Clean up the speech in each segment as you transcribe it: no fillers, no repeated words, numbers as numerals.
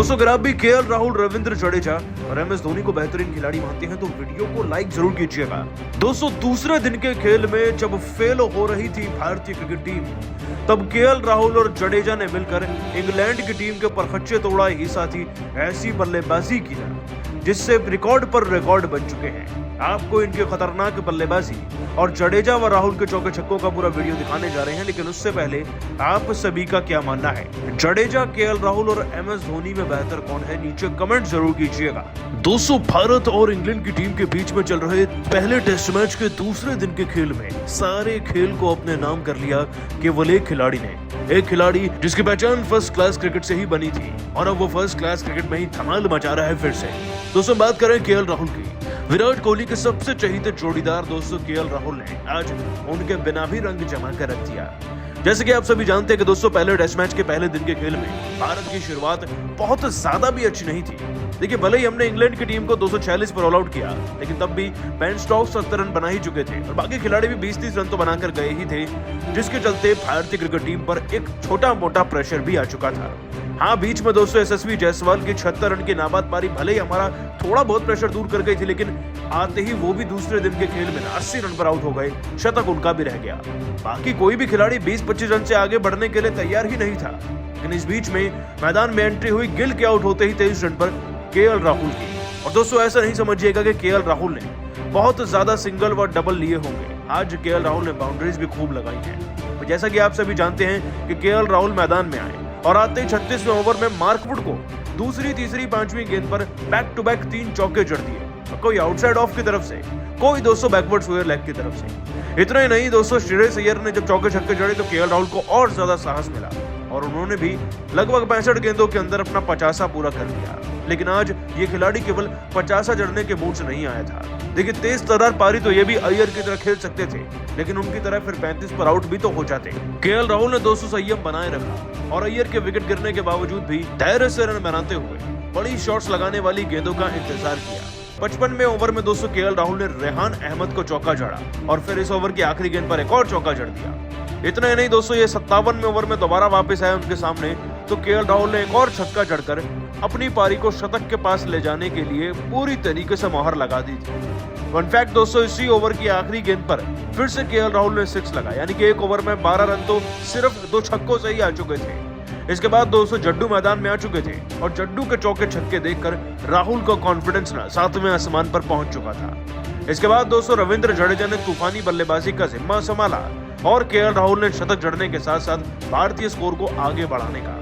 दोस्तों अगर आप भी केएल राहुल, रविंद्र जडेजा और एमएस धोनी को बेहतरीन खिलाड़ी मानते हैं तो वीडियो को लाइक जरूर कीजिएगा। दोस्तों दूसरे दिन के खेल में जब फेल हो रही थी भारतीय क्रिकेट टीम, तब केएल राहुल और जडेजा ने मिलकर इंग्लैंड की टीम के परखच्चे तोड़ा ही साथी ऐसी बल्लेबाजी की ना जिससे रिकॉर्ड पर रिकॉर्ड बन चुके हैं। आपको इनके खतरनाक बल्लेबाजी और जडेजा व राहुल के चौके छक्कों का पूरा वीडियो दिखाने जा रहे हैं, लेकिन उससे पहले आप सभी का क्या मानना है? जडेजा, केएल राहुल और एमएस धोनी में बेहतर कौन है? नीचे कमेंट जरूर कीजिएगा। दोस्तों भारत और इंग्लैंड की टीम के बीच में चल रहे पहले टेस्ट मैच के दूसरे दिन के खेल में सारे खेल को अपने नाम कर लिया केवल एक खिलाड़ी ने, एक खिलाड़ी जिसकी पहचान फर्स्ट क्लास क्रिकेट से ही बनी थी और अब वो फर्स्ट क्लास क्रिकेट में ही धमाल मचा रहा है फिर से। दोस्तों बात करें केएल राहुल की। विराट कोहली के सबसे चहीते जोड़ीदार दोस्तों केएल राहुल ने आज उनके बिना भी रंग जमा कर रख दिया। जैसे कि आप सभी जानते हैं कि दोस्तों पहले टेस्ट मैच के पहले दिन के खेल में भारत की शुरुआत बहुत ज्यादा भी अच्छी नहीं थी। देखिए भले ही हमने इंग्लैंड की टीम को 246 पर ऑल आउट किया, लेकिन तब भी बेन स्टोक्स 70 रन बना ही चुके थे और बाकी खिलाड़ी भी 20-30 रन तो बनाकर गए ही थे, जिसके चलते भारतीय क्रिकेट टीम पर एक छोटा मोटा प्रेशर भी आ चुका था। हाँ, बीच में दोस्तों यशस्वी जायसवाल की 76 रन की नाबाद पारी भले ही हमारा थोड़ा बहुत प्रेशर दूर कर गई थी, लेकिन आते ही वो भी दूसरे दिन के खेल में 80 रन पर आउट हो गए, शतक उनका भी रह गया। बाकी कोई भी खिलाड़ी 20-25 रन से आगे बढ़ने के लिए तैयार ही नहीं था, लेकिन इस बीच में मैदान में एंट्री हुई गिल के आउट होते ही 23 रन पर केएल राहुल की। और दोस्तों ऐसा नहीं समझिएगा कि केएल राहुल ने बहुत ज्यादा सिंगल व डबल लिए होंगे। आज केएल राहुल ने बाउंड्रीज भी खूब लगाई हैं। और जैसा कि आप सभी जानते हैं कि केएल राहुल मैदान में आए और आते ही 36वें ओवर में मार्कवुड को दूसरी, तीसरी, पांचवीं गेंद पर बैक टू बैक 3 चौके जड़ दिए, कोई आउटसाइड ऑफ की तरफ से, कोई दोस्तों बैकवर्ड स्क्वायर लेग की तरफ से। इतना ही नहीं दोस्तों, श्रेयस अय्यर ने जब चौके छक्के जड़े तो केएल राहुल को और ज्यादा साहस मिला और उन्होंने भी लगभग 65 गेंदों के अंदर अपना 50 पूरा कर लिया। लेकिन आज ये खिलाड़ी केवल 50 जड़ने के मूड से नहीं आया था। देखिए तेज तर्रार पारी तो ये भी अय्यर की तरह खेल सकते थे, लेकिन उनकी तरह फिर 35 पर आउट भी तो हो जाते। केएल राहुल ने दोस्तों संयम बनाए रखा और अय्यर के विकेट गिरने के बावजूद भी धैर्य से रन बनाते हुए बड़ी शॉट्स लगाने वाली गेंदों का इंतजार किया। 55वें ओवर में दोस्तों केएल राहुल ने रेहान अहमद को चौका जड़ा और फिर इस ओवर की आखिरी गेंद पर एक और चौका जड़ दिया। इतना ही नहीं दोस्तों, ये 57वें ओवर में दोबारा वापस आए उनके सामने तो केएल राहुल ने एक और छक्का जड़कर अपनी पारी को शतक के पास ले जाने के लिए पूरी तरीके से मोहर लगा दी थी। इनफैक्ट दोस्तों इसी ओवर की आखिरी गेंद पर फिर से केएल राहुल ने 6 लगाया, यानी कि एक ओवर में 12 रन तो सिर्फ 2 छक्कों से ही आ चुके थे। इसके बाद दोस्तों जड्डू मैदान में आ चुके थे और जड्डू के चौके छक्के देखकर राहुल का कॉन्फिडेंस ना 7वें आसमान पर पहुंच चुका था। इसके बाद दोस्तों रविंद्र जडेजा ने तूफानी बल्लेबाजी का जिम्मा संभाला और केएल राहुल ने शतक जड़ने के साथ साथ भारतीय स्कोर को आगे बढ़ाने का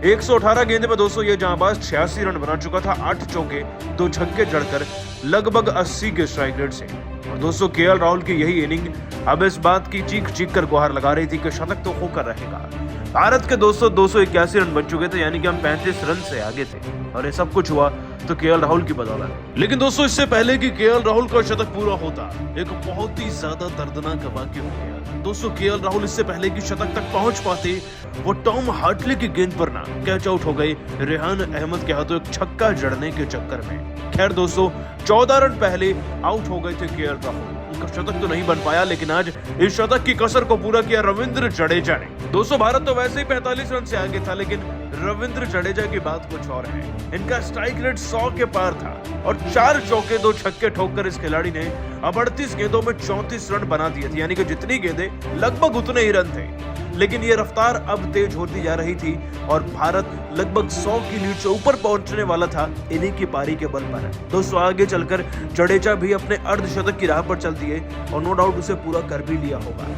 118 गेंद में दोस्तों ये जांबाज 86 रन बना चुका था, 8 चौके 2 छक्के जड़कर लगभग 80 के स्ट्राइक रेट से। और दोस्तों केएल राहुल की यही इनिंग अब इस बात की चीख चीख कर गुहार लगा रही थी कि शतक तो होकर रहेगा। भारत के दोस्तों 281 रन बन चुके थे, यानी कि हम 35 रन से आगे थे और ये सब कुछ हुआ तो केएल राहुल की बदौलत। लेकिन दोस्तों इससे पहले कि केएल राहुल का शतक पूरा होता, एक बहुत ही ज्यादा दर्दनाक वाकया हो गया। दोस्तों केएल राहुल इससे पहले कि शतक तक पहुंच पाते वो टॉम हार्टले की गेंद पर ना कैच आउट हो गए रेहान अहमद के हाथों एक छक्का जड़ने के चक्कर में। खैर दोस्तों 14 रन पहले आउट हो गए थे केएल राहुल, उनका शतक तो नहीं बन पाया, लेकिन आज इस शतक की कसर को पूरा किया रविंद्र जडेजा ने। दोस्तों भारत तो वैसे ही 45 रन से आगे था, लेकिन रविंद्र जडेजा की बात कुछ और है। इनका स्ट्राइक रेट 100 के पार था और 4 चौके 2 छक्के ठोककर इस खिलाड़ी ने अब 38 गेंदों में 34 रन बना दिए थे, यानी कि जितनी गेंदें लगभग उतने ही रन थे। लेकिन ये रफ्तार अब तेज होती जा रही थी और भारत लगभग 100 की लीड से ऊपर पहुंचने वाला था इन्हीं की पारी के बल पर। दोस्तों आगे चलकर जडेजा भी अपने अर्धशतक की राह पर चल दिए और नो डाउट उसे पूरा कर भी लिया होगा।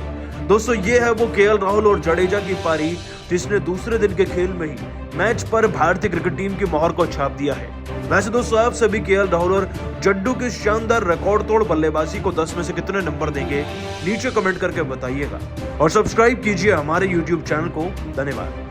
दोस्तों ये है वो केएल राहुल और जडेजा की पारी जिसने दूसरे दिन के खेल में ही मैच पर भारतीय क्रिकेट टीम की मोहर को छाप दिया है। वैसे दोस्तों आप सभी केएल राहुल और जड्डू की शानदार रिकॉर्ड तोड़ बल्लेबाजी को 10 में से कितने नंबर देंगे नीचे कमेंट करके बताइएगा और सब्सक्राइब कीजिए हमारे YouTube चैनल को। धन्यवाद।